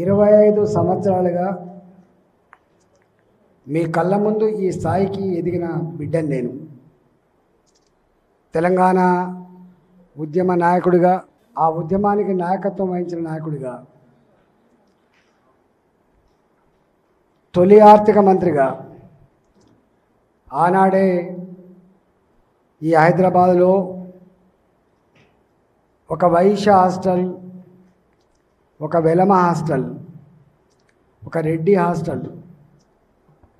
25 సంవత్సరాలుగా మీ కళ్ళ ముందు ఈ స్థాయికి ఎదిగిన బిడ్డను నేను. తెలంగాణ ఉద్యమ నాయకుడిగా, ఆ ఉద్యమానికి నాయకత్వం వహించిన నాయకుడిగా, తొలి ఆర్థిక మంత్రిగా, ఆనాడే ఈ హైదరాబాదులో ఒక వైశ్య హాస్టల్, ఒక వెలమ హాస్టల్, ఒక రెడ్డి హాస్టల్,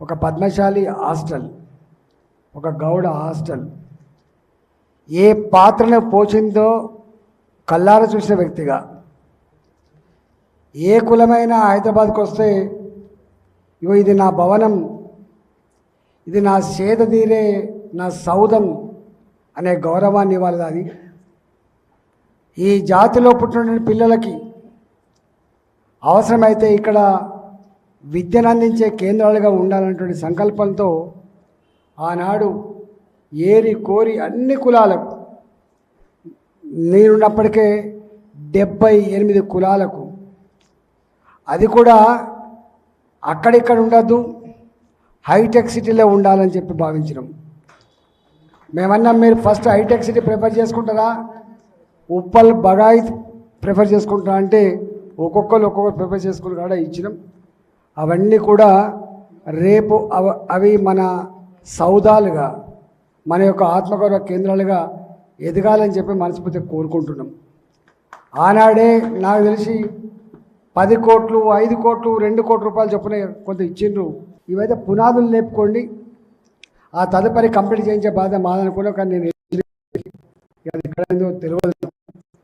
ఒక పద్మశాలి హాస్టల్, ఒక గౌడ హాస్టల్ ఏ పాత్రను పోషిందో కళ్ళారా చూసిన వ్యక్తిగా, ఏ కులమైన హైదరాబాద్కి వస్తే ఇగో ఇది నా భవనం, ఇది నా సేద తీరే నా సౌధం అనే గౌరవాన్ని ఇవ్వాలి. అది ఈ జాతిలో పుట్టిన పిల్లలకి అవసరమైతే ఇక్కడ విద్యను అందించే కేంద్రాలుగా ఉండాలన్నటువంటి సంకల్పంతో ఆనాడు ఏరి కోరి అన్ని కులాలకు, నేనున్నప్పటికే 78 కులాలకు, అది కూడా అక్కడిక్కడ ఉండద్దు, హైటెక్ సిటీలో ఉండాలని చెప్పి భావించినాం. మేమన్నాం, మీరు ఫస్ట్ హైటెక్ సిటీ ప్రిఫర్ చేసుకుంటారా, ఉప్పల్ బగాయి ప్రిఫర్ చేసుకుంటారా అంటే ఒక్కొక్కరు ప్రిఫర్ చేసుకుని కూడా ఇచ్చినాం. అవన్నీ కూడా రేపు అవి మన సౌదాలుగా, మన యొక్క ఆత్మగౌరవ కేంద్రాలుగా ఎదగాలని చెప్పి మనస్ఫూర్తిగా కోరుకుంటున్నాం. ఆనాడే నాకు తెలిసి 10 కోట్లు, 5 కోట్లు, 2 కోట్ల రూపాయలు చొప్పున కొంత ఇచ్చిండ్రు. ఇవైతే పునాదులు లేపుకోండి, ఆ తదుపరి కంప్లీట్ చేయించే బాధ మాదనుకున్నా. కానీ నేను అది ఎక్కడైందో తెలియదు.